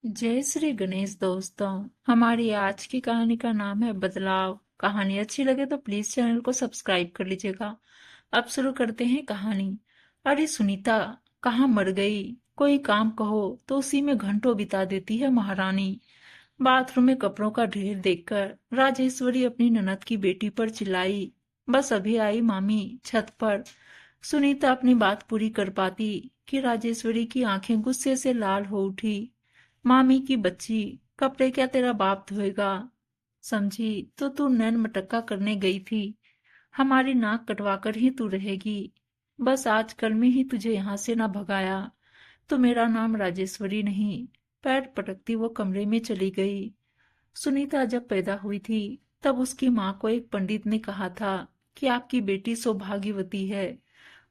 जय श्री गणेश दोस्तों। हमारी आज की कहानी का नाम है बदलाव। कहानी अच्छी लगे तो प्लीज चैनल को सब्सक्राइब कर लीजिएगा। अब शुरू करते हैं कहानी। अरे सुनीता, कहाँ मर गई? कोई काम कहो तो उसी में घंटों बिता देती है महारानी। बाथरूम में कपड़ों का ढेर देखकर राजेश्वरी अपनी ननद की बेटी पर चिल्लाई। बस अभी आई मामी छत पर। सुनीता अपनी बात पूरी कर पाती कि राजेश्वरी की आंखें गुस्से से लाल हो उठी। मामी की बच्ची, कपड़े क्या तेरा बाप धोएगा? समझी तो तू नैन मटक्का करने गई थी। हमारी नाक कटवा कर ही तू रहेगी। बस आज कल में ही तुझे यहाँ से ना भगाया तो मेरा नाम राजेश्वरी नहीं। पैर पटकती वो कमरे में चली गई। सुनीता जब पैदा हुई थी तब उसकी माँ को एक पंडित ने कहा था कि आपकी बेटी सौभाग्यवती है।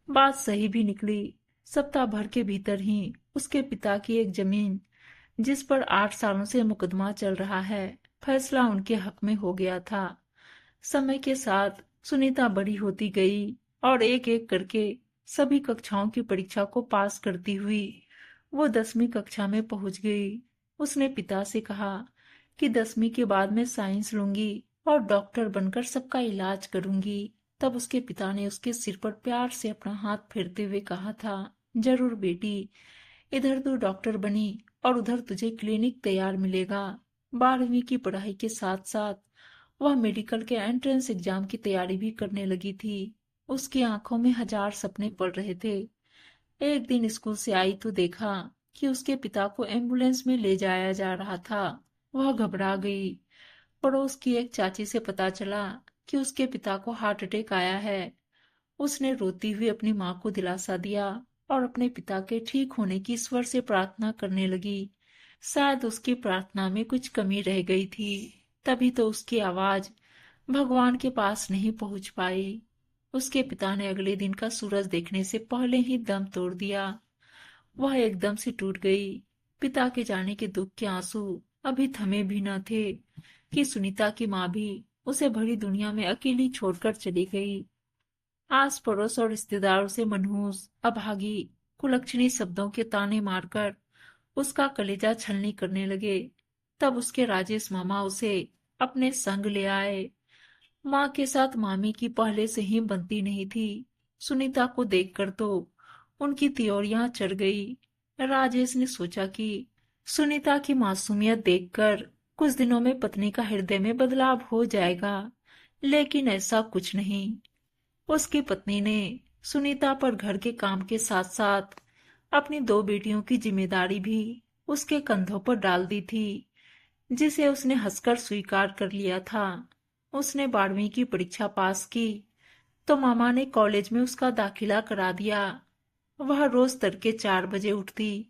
बात सही भी निकली। सप्ताह भर के भीतर ही उसके पिता की एक जमीन, जिस पर 8 सालों से मुकदमा चल रहा है, फैसला उनके हक में हो गया था। समय के साथ सुनीता बड़ी होती गई और एक एक करके सभी कक्षाओं की परीक्षा को पास करती हुई वो 10वीं कक्षा में पहुंच गई। उसने पिता से कहा कि 10वीं के बाद मैं साइंस लूंगी और डॉक्टर बनकर सबका इलाज करूंगी। तब उसके पिता ने उसके सिर पर प्यार से अपना हाथ फेरते हुए कहा था, जरूर बेटी, इधर तू डॉक्टर बनी और उधर तुझे क्लिनिक तैयार मिलेगा। 12वीं की पढ़ाई के साथ साथ वह मेडिकल के एंट्रेंस एग्जाम की तैयारी भी करने लगी थी। उसकी आंखों में हजार सपने पड़ रहे थे। एक दिन स्कूल से आई तो देखा कि उसके पिता को एम्बुलेंस में ले जाया जा रहा था। वह घबरा गई। पड़ोस की एक चाची से पता चला कि उसके पिता को हार्ट अटैक आया है। उसने रोती हुई अपनी माँ को दिलासा दिया और अपने पिता के ठीक होने की ईश्वर से प्रार्थना करने लगी। शायद उसकी प्रार्थना में कुछ कमी रह गई थी, तभी तो उसकी आवाज भगवान के पास नहीं पहुंच पाई। उसके पिता ने अगले दिन का सूरज देखने से पहले ही दम तोड़ दिया। वह एकदम से टूट गई। पिता के जाने के दुख के आंसू अभी थमे भी न थे कि सुनीता की माँ भी उसे भरी दुनिया में अकेली छोड़कर चली गई। आस पड़ोस और रिश्तेदारों से मनहूस, अभागी, कुलक्षणी शब्दों के ताने मारकर उसका कलेजा छलनी करने लगे। तब उसके राजेश मामा उसे अपने संग ले आए। माँ के साथ मामी की पहले से ही बनती नहीं थी। सुनीता को देखकर तो उनकी त्योरियां चढ़ गई। राजेश ने सोचा कि सुनीता की मासूमियत देखकर कुछ दिनों में पत्नी का हृदय में बदलाव हो जाएगा, लेकिन ऐसा कुछ नहीं। उसकी पत्नी ने सुनीता पर घर के काम के साथ साथ अपनी 2 बेटियों की जिम्मेदारी भी उसके कंधों पर डाल दी थी, जिसे उसने हंसकर स्वीकार कर लिया था। उसने 12वीं की परीक्षा पास की तो मामा ने कॉलेज में उसका दाखिला करा दिया। वह रोज तड़के 4 बजे उठती,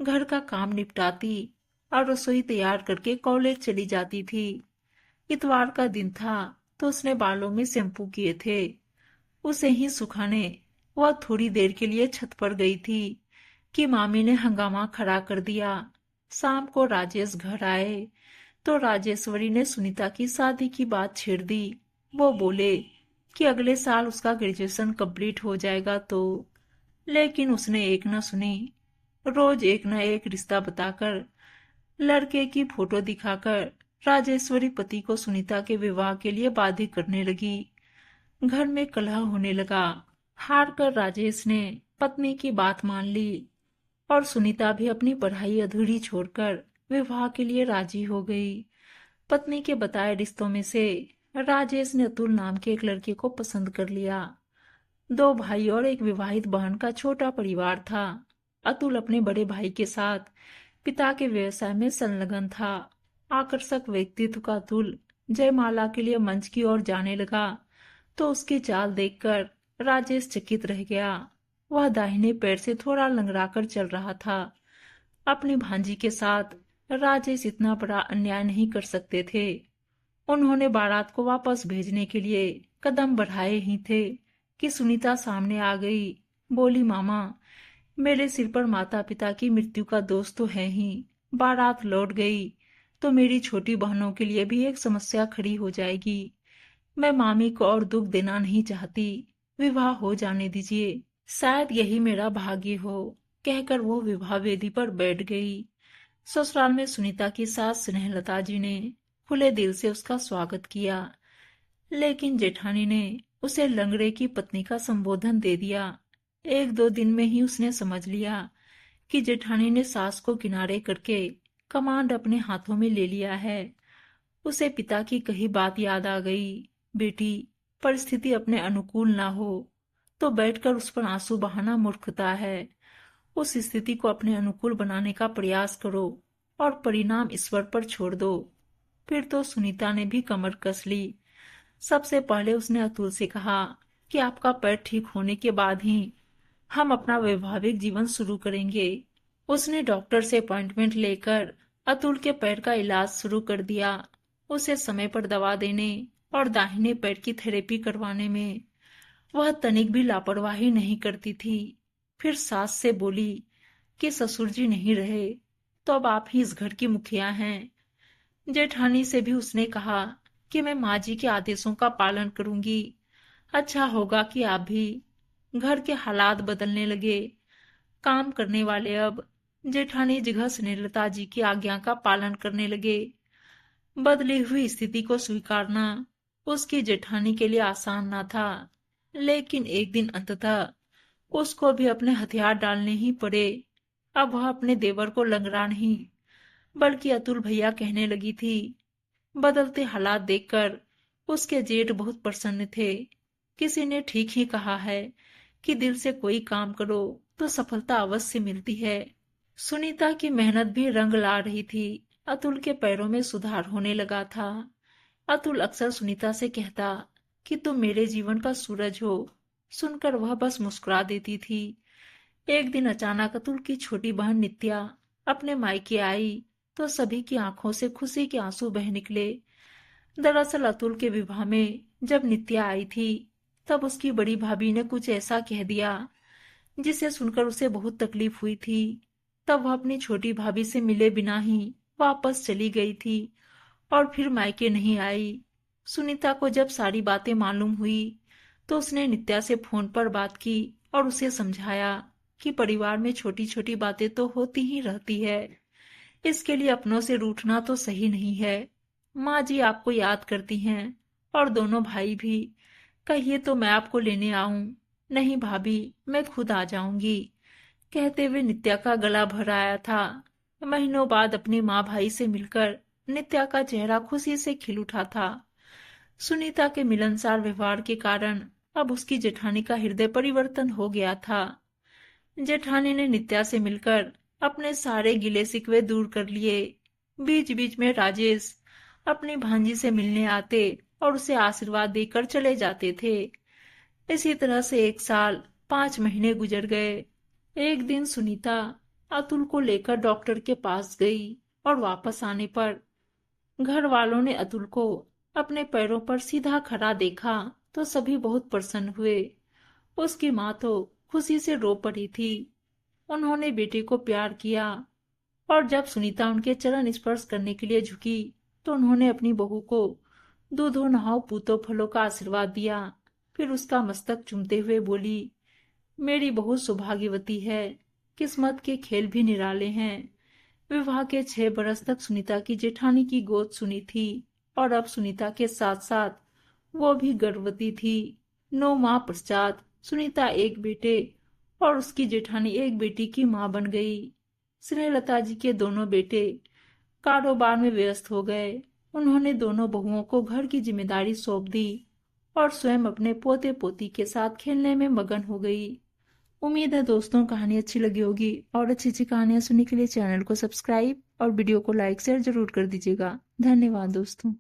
घर का काम निपटाती और रसोई तैयार करके कॉलेज चली जाती थी। इतवार का दिन था तो उसने बालों में शैम्पू किए थे। उसे ही सुखाने वह थोड़ी देर के लिए छत पर गई थी कि मामी ने हंगामा खड़ा कर दिया। शाम को राजेश घर आए तो राजेश्वरी ने सुनीता की शादी की बात छेड़ दी। वो बोले कि अगले साल उसका ग्रेजुएशन कंप्लीट हो जाएगा तो, लेकिन उसने एक न सुनी। रोज एक न एक रिश्ता बताकर, लड़के की फोटो दिखाकर राजेश्वरी पति को सुनीता के विवाह के लिए बाध्य करने लगी। घर में कलह होने लगा। हार कर राजेश ने पत्नी की बात मान ली और सुनीता भी अपनी पढ़ाई अधूरी छोड़कर विवाह के लिए राजी हो गई। पत्नी के बताए रिश्तों में से राजेश ने अतुल नाम के एक लड़के को पसंद कर लिया। 2 भाई और एक विवाहित बहन का छोटा परिवार था। अतुल अपने बड़े भाई के साथ पिता के व्यवसाय में संलग्न था। आकर्षक व्यक्तित्व का अतुल जयमाला के लिए मंच की ओर जाने लगा तो उसकी चाल देखकर राजेश चकित रह गया। वह दाहिने पैर से थोड़ा लंगड़ाकर चल रहा था। अपनी भांजी के साथ राजेश इतना बड़ा अन्याय नहीं कर सकते थे। उन्होंने बारात को वापस भेजने के लिए कदम बढ़ाए ही थे कि सुनीता सामने आ गई। बोली, मामा, मेरे सिर पर माता पिता की मृत्यु का दोष तो है ही। बारात लौट गई तो मेरी छोटी बहनों के लिए भी एक समस्या खड़ी हो जाएगी। मैं मामी को और दुख देना नहीं चाहती। विवाह हो जाने दीजिए, शायद यही मेरा भाग्य हो। कहकर वो विवाह वेदी पर बैठ गई। ससुराल में सुनीता की सास स्नेहलता जी ने खुले दिल से उसका स्वागत किया, लेकिन जेठानी ने उसे लंगड़े की पत्नी का संबोधन दे दिया। एक दो दिन में ही उसने समझ लिया कि जेठानी ने सास को किनारे करके कमांड अपने हाथों में ले लिया है। उसे पिता की कही बात याद आ गई, बेटी, परिस्थिति अपने अनुकूल ना हो तो बैठकर उस पर आंसू बहाना मूर्खता है। उस स्थिति को अपने अनुकूल बनाने का प्रयास करो और परिणाम ईश्वर पर छोड़ दो। फिर तो सुनीता ने भी कमर कस ली। सबसे पहले उसने अतुल से कहा कि आपका पैर ठीक होने के बाद ही हम अपना वैवाहिक जीवन शुरू करेंगे। उसने डॉक्टर से अपॉइंटमेंट लेकर अतुल के पैर का इलाज शुरू कर दिया। उसे समय पर दवा देने और दाहिने पैर की थेरेपी करवाने में वह तनिक भी लापरवाही नहीं करती थी। फिर सास से बोली कि ससुर जी नहीं रहे तो अब आप ही इस घर की मुखिया हैं। जेठानी से भी उसने कहा कि मैं माँ जी के आदेशों का पालन करूंगी। अच्छा होगा कि आप भी। घर के हालात बदलने लगे। काम करने वाले अब जेठानी जगह स्नेहलता जी की आज्ञा का पालन करने लगे। बदली हुई स्थिति को स्वीकारना उसकी जेठानी के लिए आसान ना था, लेकिन एक दिन अंततः उसको भी अपने हथियार डालने ही पड़े। अब वह अपने देवर को लंगड़ा नहीं बल्कि अतुल भैया कहने लगी थी। बदलते हालात देखकर उसके जेठ बहुत प्रसन्न थे। किसी ने ठीक ही कहा है कि दिल से कोई काम करो तो सफलता अवश्य मिलती है। सुनीता की मेहनत भी रंग ला रही थी। अतुल के पैरों में सुधार होने लगा था। अतुल अक्सर सुनीता से कहता कि तुम मेरे जीवन का सूरज हो। सुनकर वह बस मुस्कुरा देती थी। एक दिन अचानक अतुल की छोटी बहन नित्या अपने मायके आई तो सभी की आंखों से खुशी के आंसू बह निकले। दरअसल अतुल के विवाह में जब नित्या आई थी तब उसकी बड़ी भाभी ने कुछ ऐसा कह दिया जिसे सुनकर उसे बहुत तकलीफ हुई थी। तब वह अपनी छोटी भाभी से मिले बिना ही वापस चली गई थी और फिर मायके नहीं आई। सुनीता को जब सारी बातें मालूम हुई तो उसने नित्या से फोन पर बात की और उसे समझाया कि परिवार में छोटी छोटी बातें तो होती ही रहती है, इसके लिए अपनों से रूठना तो सही नहीं है। माँ जी आपको याद करती हैं और दोनों भाई भी। कहिए तो मैं आपको लेने आऊं। नहीं भाभी, मैं खुद आ जाऊंगी। कहते हुए नित्या का गला भर आया था। महीनों बाद अपनी माँ भाई से मिलकर नित्या का चेहरा खुशी से खिल उठा था। सुनीता के मिलनसार व्यवहार के कारण अब उसकी जेठानी का हृदय परिवर्तन हो गया था। जेठानी ने नित्या से मिलकर अपने सारे गिले शिकवे दूर कर लिए। बीच बीच में राजेश अपनी भांजी से मिलने आते और उसे आशीर्वाद देकर चले जाते थे। इसी तरह से 1 साल 5 महीने गुजर गए। एक दिन सुनीता अतुल को लेकर डॉक्टर के पास गई और वापस आने पर घर वालों ने अतुल को अपने पैरों पर सीधा खड़ा देखा तो सभी बहुत प्रसन्न हुए। उसकी माँ तो खुशी से रो पड़ी थी। उन्होंने बेटे को प्यार किया और जब सुनीता उनके चरण स्पर्श करने के लिए झुकी तो उन्होंने अपनी बहू को दूधो नहाओ पूतो फलों का आशीर्वाद दिया। फिर उसका मस्तक चूमते हुए बोली, मेरी बहू सौभाग्यवती है। किस्मत के खेल भी निराले हैं। विवाह के 6 बरस तक सुनीता की जेठानी की गोद सुनी थी और अब सुनीता के साथ साथ वो भी गर्भवती थी। 9 माह पश्चात सुनीता एक बेटे और उसकी जेठानी एक बेटी की मां बन गई। स्नेहलता जी के दोनों बेटे कारोबार में व्यस्त हो गए। उन्होंने दोनों बहुओं को घर की जिम्मेदारी सौंप दी और स्वयं अपने पोते पोती के साथ खेलने में मगन हो गई। उम्मीद है दोस्तों कहानी अच्छी लगी होगी और अच्छी अच्छी कहानियां सुनने के लिए चैनल को सब्सक्राइब और वीडियो को लाइक शेयर जरूर कर दीजिएगा। धन्यवाद दोस्तों।